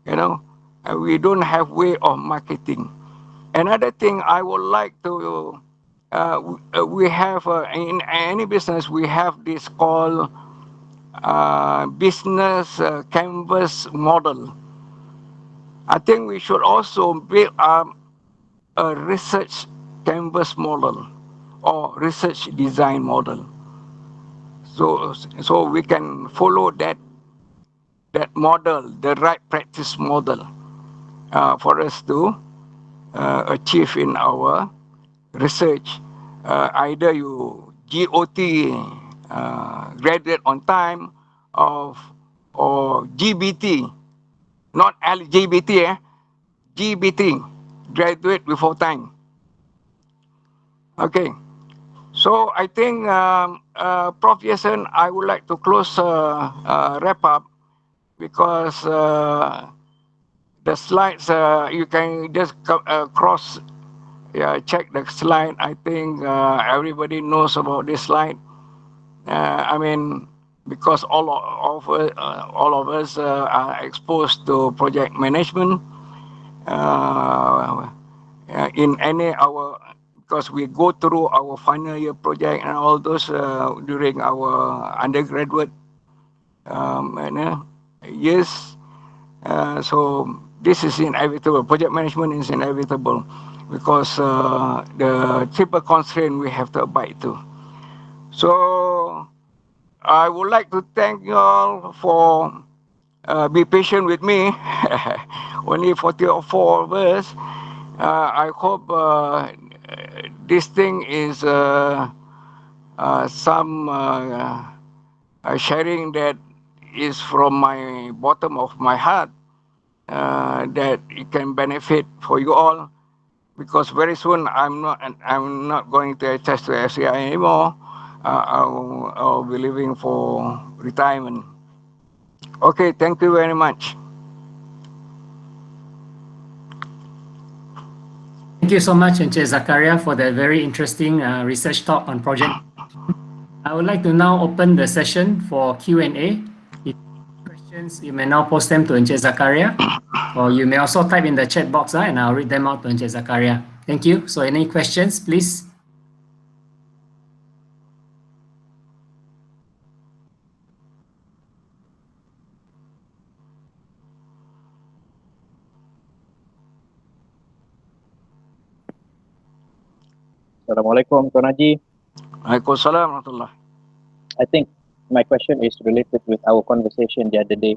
you know, and we don't have way of marketing. Another thing I would like to, we have in any business we have this called business canvas model. I think we should also build up a research canvas model or research design model. So we can follow that model, the right practice model, for us to achieve in our research. Either you GOT, graduate on time, or GBT, not LGBT, GBT, graduate before time. Okay. So I think, Prof. Yasin, I would like to close, wrap up, because the slides, you can just cross, check the slide. I think everybody knows about this slide. I mean, because all of us are exposed to project management in any our, because we go through our final year project and all those during our undergraduate years. So this is inevitable. Project management is inevitable because the triple constraint we have to abide to. So I would like to thank you all for be patient with me. Only 44 of us. I hope this thing is some sharing that is from my bottom of my heart, that it can benefit for you all, because very soon I'm not going to attach to FCI anymore. I'll be leaving for retirement. Okay, thank you very much. Thank you so much, Encik Zakaria, for that very interesting research talk on project. I would like to now open the session for Q&A. If you have questions, you may now post them to Encik Zakaria, or you may also type in the chat box and I'll read them out to Encik Zakaria. Thank you. So any questions, please? Assalamualaikum, Tuan Haji. Waalaikumsalam warahmatullah. I think my question is related with our conversation the other day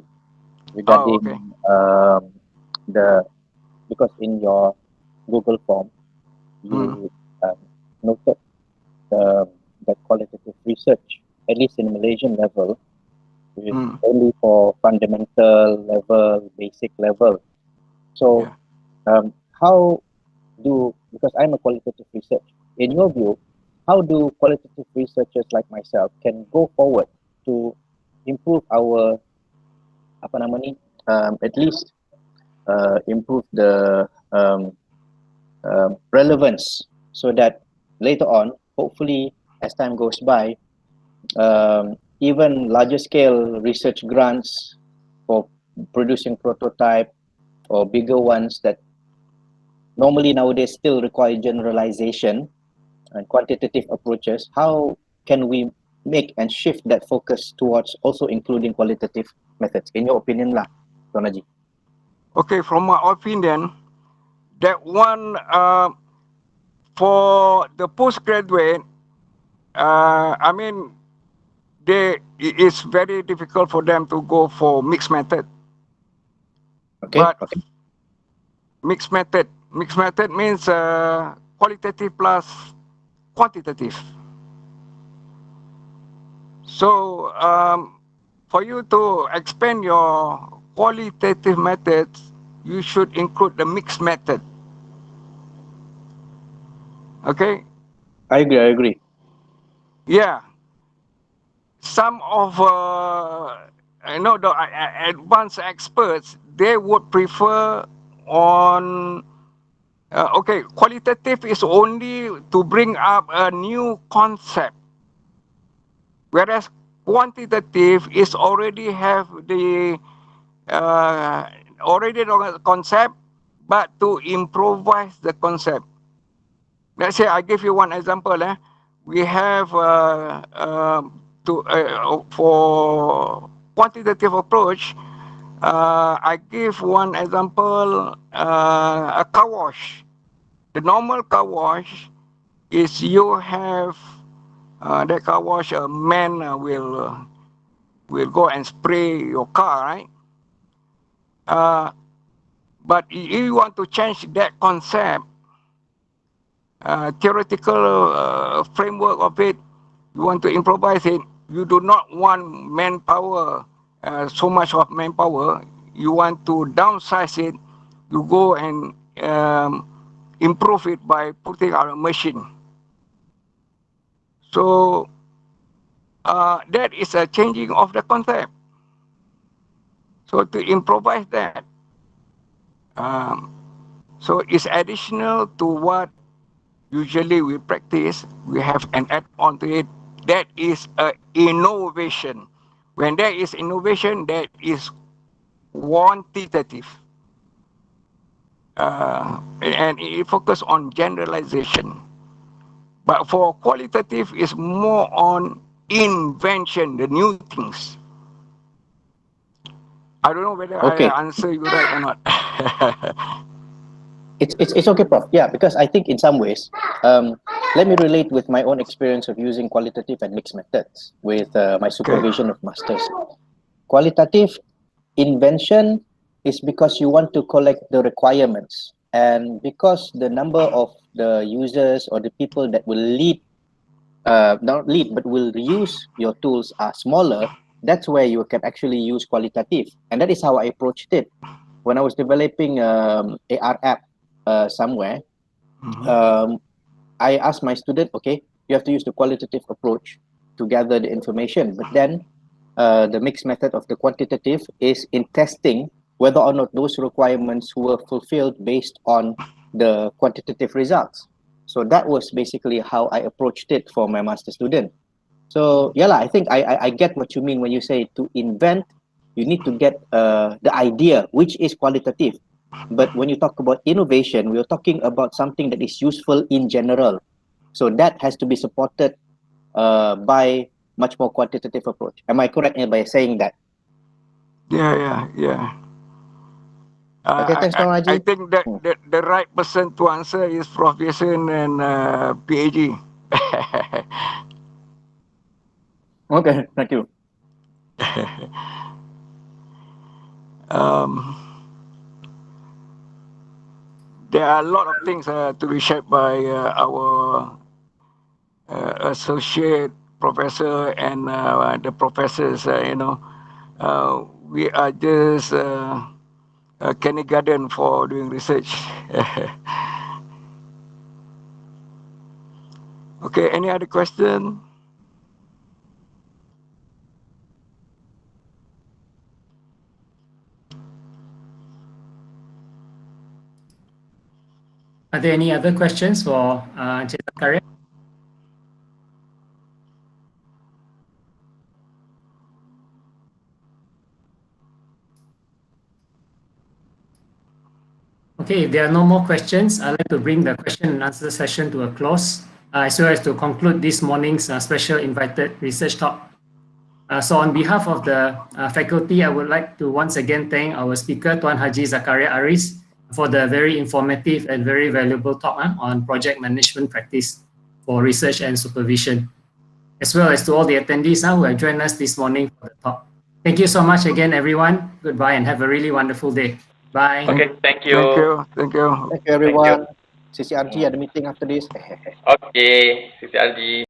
regarding because in your Google form you noted the qualitative research, at least in Malaysian level, is only for fundamental level, basic level. So how do, because I'm a qualitative researcher, in your view, how do qualitative researchers like myself can go forward to improve our at least improve the relevance, so that later on, hopefully, as time goes by, even larger scale research grants for producing prototype or bigger ones that normally nowadays still require generalization and quantitative approaches, how can we make and shift that focus towards also including qualitative methods? In your opinion lah, Tuan Haji. Okay, from my opinion, that one for the postgraduate, I mean, it's very difficult for them to go for mixed method. Okay. But mixed method means qualitative plus quantitative. So for you to expand your qualitative methods, you should include the mixed method. Okay? I agree. Yeah. Some of the advanced experts, they would prefer on qualitative is only to bring up a new concept, whereas quantitative is already have the concept, but to improvise the concept. Let's say I give you one example. We have for quantitative approach, I give one example, a car wash. The normal car wash is you have that car wash, a man will go and spray your car, right? But if you want to change that concept, theoretical framework of it, you want to improvise it, you do not want manpower, so much of manpower, you want to downsize it, you go and improve it by putting out a machine. So that is a changing of the concept. So to improvise that, so it's additional to what usually we practice. We have an add-on to it. That is an innovation. When there is innovation, that is quantitative. And it focuses on generalization. But for qualitative, it's more on invention, the new things. I don't know whether I answer you right or not. It's okay, Prof. Yeah, because I think in some ways, let me relate with my own experience of using qualitative and mixed methods with my supervision of masters. Qualitative, invention is because you want to collect the requirements, and because the number of the users or the people that will lead, not lead, but will use your tools are smaller. That's where you can actually use qualitative. And that is how I approached it. When I was developing AR app somewhere, I asked my student, okay, you have to use the qualitative approach to gather the information. But then the mixed method of the quantitative is in testing whether or not those requirements were fulfilled based on the quantitative results. So that was basically how I approached it for my master student. So yeah, I think I get what you mean when you say to invent, you need to get the idea, which is qualitative. But when you talk about innovation, we're talking about something that is useful in general. So that has to be supported by much more quantitative approach. Am I correct by saying that? Yeah. Okay, thanks, Tuan Haji. I think that the right person to answer is Prof. Jason and PAG. Okay, thank you. There are a lot of things to be shared by our associate professor and the professors. We are just a kindergarten for doing research. Okay, any other question? Are there any other questions for Zakaria? Okay, if there are no more questions, I'd like to bring the question and answer session to a close, as well as to conclude this morning's special invited research talk. So on behalf of the faculty, I would like to once again thank our speaker, Tuan Haji Zakaria Aris, for the very informative and very valuable talk on project management practice for research and supervision, as well as to all the attendees who have joined us this morning for the talk. Thank you so much again, everyone. Goodbye and have a really wonderful day. Bye. Okay, thank you. Thank you. Thank you, everyone. CCRG ada meeting after this. Okay, CCRG.